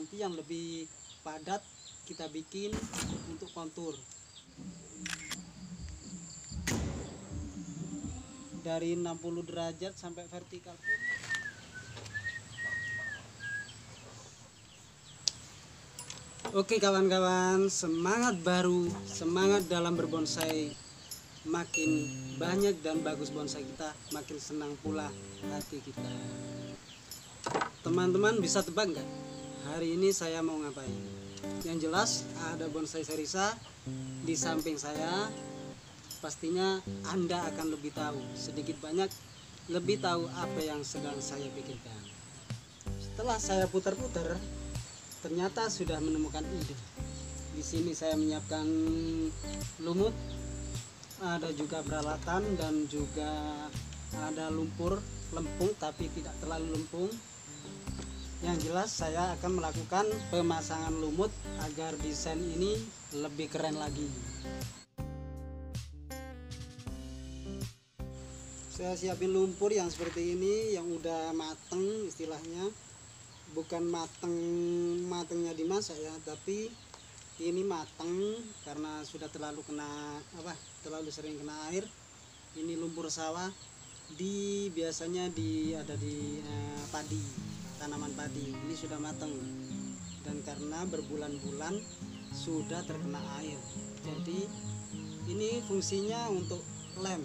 nanti yang lebih padat kita bikin untuk kontur dari 60 derajat sampai vertikal pun. Oke kawan-kawan, semangat baru, semangat dalam berbonsai. Makin banyak dan bagus bonsai kita, makin senang pula hati kita. Teman-teman bisa tebak nggak? Hari ini saya mau ngapain? Yang jelas ada bonsai serisa di samping saya. Pastinya Anda akan lebih tahu, sedikit banyak lebih tahu apa yang sedang saya pikirkan. Setelah saya putar-putar, ternyata sudah menemukan ide. Di sini saya menyiapkan lumut, ada juga peralatan dan juga ada lumpur lempung tapi tidak terlalu lempung. Yang jelas saya akan melakukan pemasangan lumut agar desain ini lebih keren lagi. Saya siapin lumpur yang seperti ini, yang udah mateng istilahnya. Bukan matengnya dimasak ya, tapi ini mateng karena sudah terlalu terlalu sering kena air. Ini lumpur sawah, biasanya ada di padi, tanaman padi. Ini sudah mateng dan karena berbulan-bulan sudah terkena air, jadi ini fungsinya untuk lem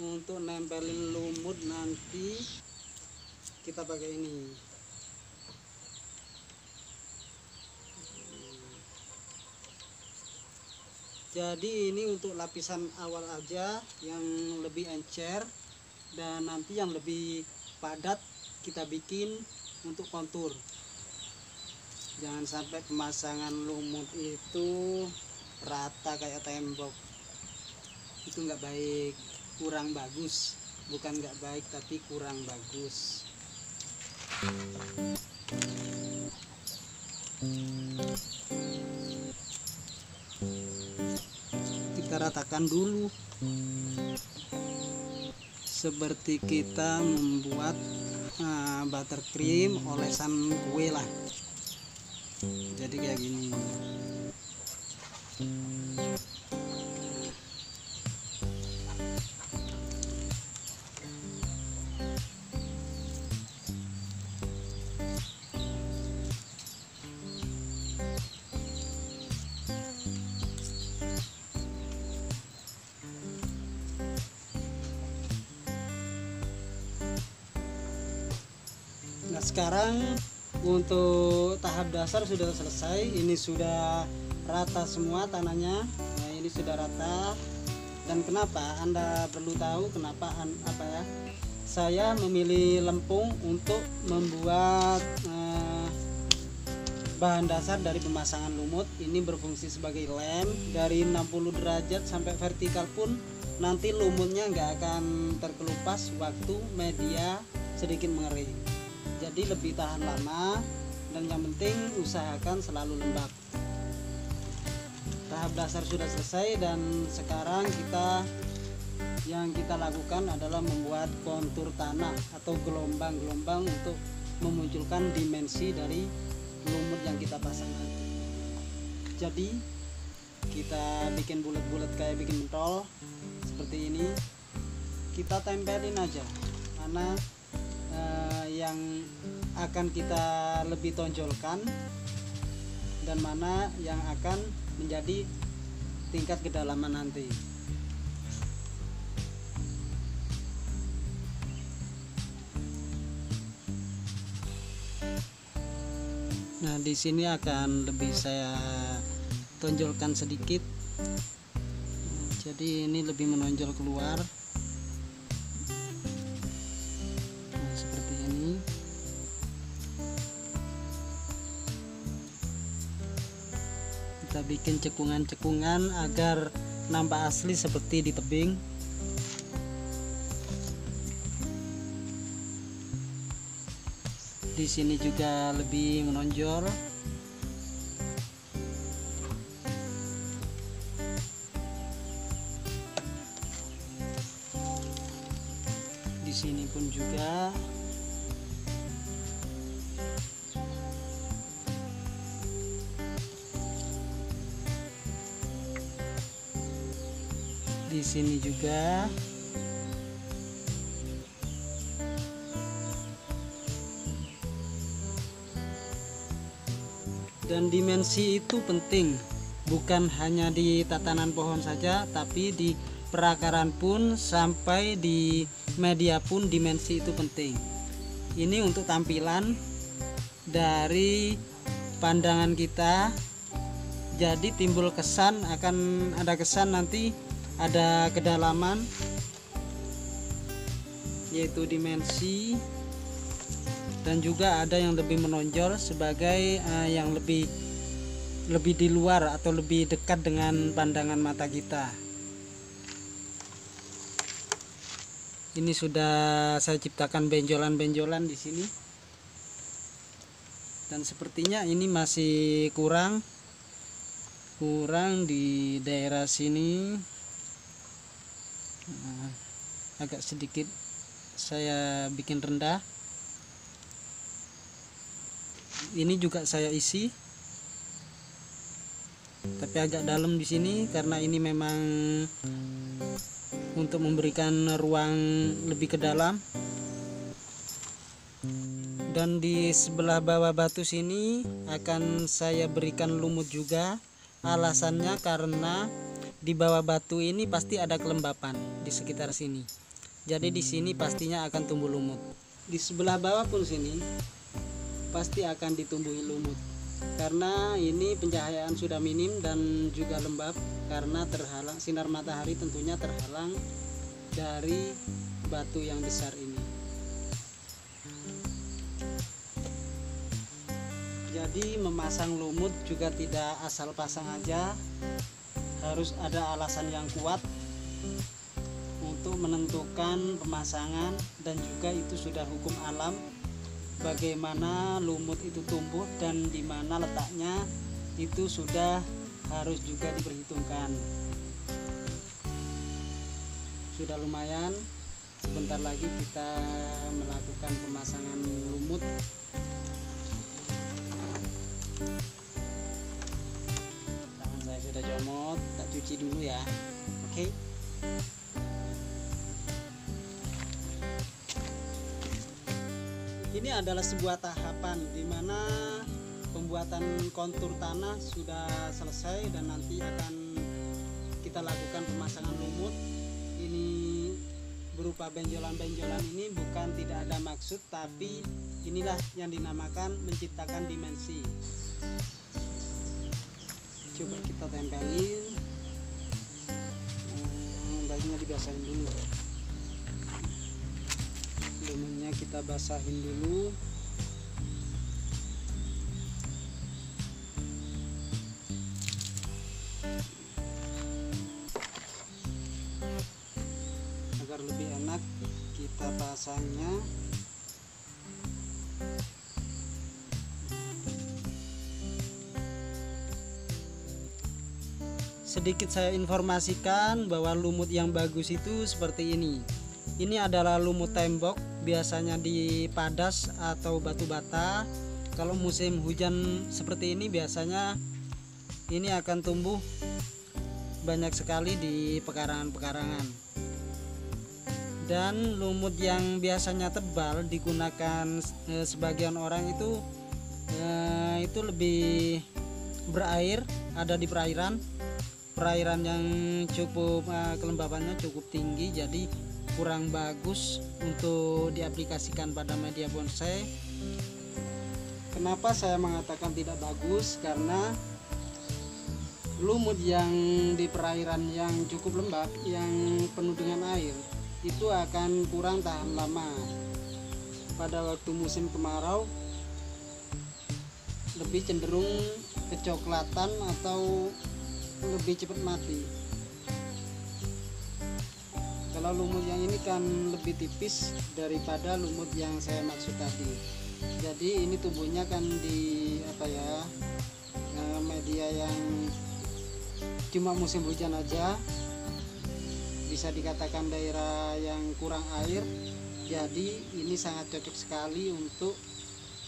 untuk nempelin lumut. Nanti kita pakai ini. Jadi ini untuk lapisan awal aja yang lebih encer, dan nanti yang lebih padat kita bikin untuk kontur. Jangan sampai pemasangan lumut itu rata kayak tembok, itu nggak baik, kurang bagus. Bukan nggak baik tapi kurang bagus. Kita ratakan dulu seperti kita membuat buttercream olesan kue lah. Jadi kayak gini. Nah sekarang untuk tahap dasar sudah selesai. Ini sudah rata semua tanahnya. Nah ini sudah rata. Dan kenapa Anda perlu tahu kenapa saya memilih lempung untuk membuat bahan dasar dari pemasangan lumut. Ini berfungsi sebagai lem. Dari 60 derajat sampai vertikal pun nanti lumutnya nggak akan terkelupas waktu media sedikit mengering. Jadi lebih tahan lama, dan yang penting usahakan selalu lembab. Tahap dasar sudah selesai, dan sekarang yang kita lakukan adalah membuat kontur tanah atau gelombang-gelombang untuk memunculkan dimensi dari lumut yang kita pasang nanti. Jadi kita bikin bulat-bulat kayak bikin pentol seperti ini. Kita tempelin aja mana yang akan kita lebih tonjolkan dan mana yang akan menjadi tingkat kedalaman nanti. Nah, di sini akan lebih saya tonjolkan sedikit. Jadi ini lebih menonjol keluar. Kita bikin cekungan-cekungan agar nampak asli seperti di tebing. Di sini juga lebih menonjol. Di sini pun juga. di sini juga. Dan dimensi itu penting, bukan hanya di tatanan pohon saja, tapi di perakaran pun sampai di media pun dimensi itu penting. Ini untuk tampilan dari pandangan kita, jadi timbul kesan, akan ada kesan nanti ada kedalaman, yaitu dimensi, dan juga ada yang lebih menonjol sebagai yang lebih di luar atau lebih dekat dengan pandangan mata kita. Ini sudah saya ciptakan benjolan-benjolan di sini, dan sepertinya ini masih kurang di daerah sini. Agak sedikit saya bikin rendah. Ini juga saya isi, tapi agak dalam di sini karena ini memang untuk memberikan ruang lebih ke dalam. Dan di sebelah bawah batu sini akan saya berikan lumut juga. Alasannya karena di bawah batu ini pasti ada kelembapan di sekitar sini. Jadi di sini pastinya akan tumbuh lumut. Di sebelah bawah pun sini pasti akan ditumbuhi lumut, karena ini pencahayaan sudah minim dan juga lembab karena terhalang sinar matahari, tentunya terhalang dari batu yang besar ini. Jadi memasang lumut juga tidak asal pasang aja, harus ada alasan yang kuat untuk menentukan pemasangan, dan juga itu sudah hukum alam bagaimana lumut itu tumbuh dan di mana letaknya, itu sudah harus juga diperhitungkan. Sudah lumayan, sebentar lagi kita melakukan pemasangan lumut. Tangan saya sudah comot, tak cuci dulu ya. Oke. Ini adalah sebuah tahapan di mana pembuatan kontur tanah sudah selesai, dan nanti akan kita lakukan pemasangan lumut. Ini berupa benjolan-benjolan, ini bukan tidak ada maksud, tapi inilah yang dinamakan menciptakan dimensi. Coba kita tempelin, bajunya dibasahin dulu. Lumutnya kita basahin dulu. Agar lebih enak kita pasangnya. Sedikit saya informasikan bahwa lumut yang bagus itu seperti ini. Ini adalah lumut tembok, biasanya di padas atau batu bata. Kalau musim hujan seperti ini biasanya ini akan tumbuh banyak sekali di pekarangan-pekarangan. Dan lumut yang biasanya tebal digunakan sebagian orang itu lebih berair, ada di perairan yang cukup kelembabannya cukup tinggi, jadi kurang bagus untuk diaplikasikan pada media bonsai. Kenapa saya mengatakan tidak bagus? Karena lumut yang di perairan yang cukup lembab, yang penuh dengan air, itu akan kurang tahan lama. Pada waktu musim kemarau lebih cenderung kecoklatan atau lebih cepat mati. Kalau lumut yang ini kan lebih tipis daripada lumut yang saya maksud tadi. Jadi ini tumbuhnya kan di media yang cuma musim hujan aja, bisa dikatakan daerah yang kurang air. Jadi ini sangat cocok sekali untuk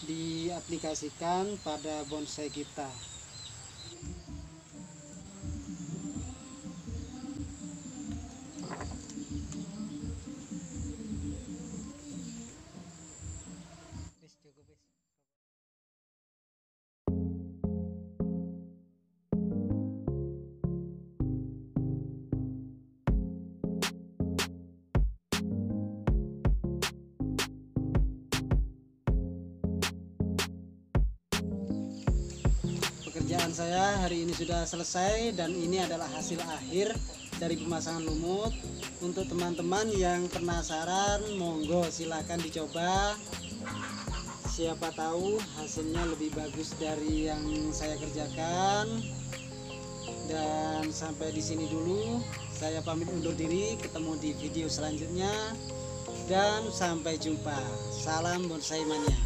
diaplikasikan pada bonsai kita. saya hari ini sudah selesai dan ini adalah hasil akhir dari pemasangan lumut. Untuk teman-teman yang penasaran, monggo silahkan dicoba. Siapa tahu hasilnya lebih bagus dari yang saya kerjakan. Dan sampai di sini dulu, saya pamit undur diri. Ketemu di video selanjutnya dan sampai jumpa. Salam bonsai mania.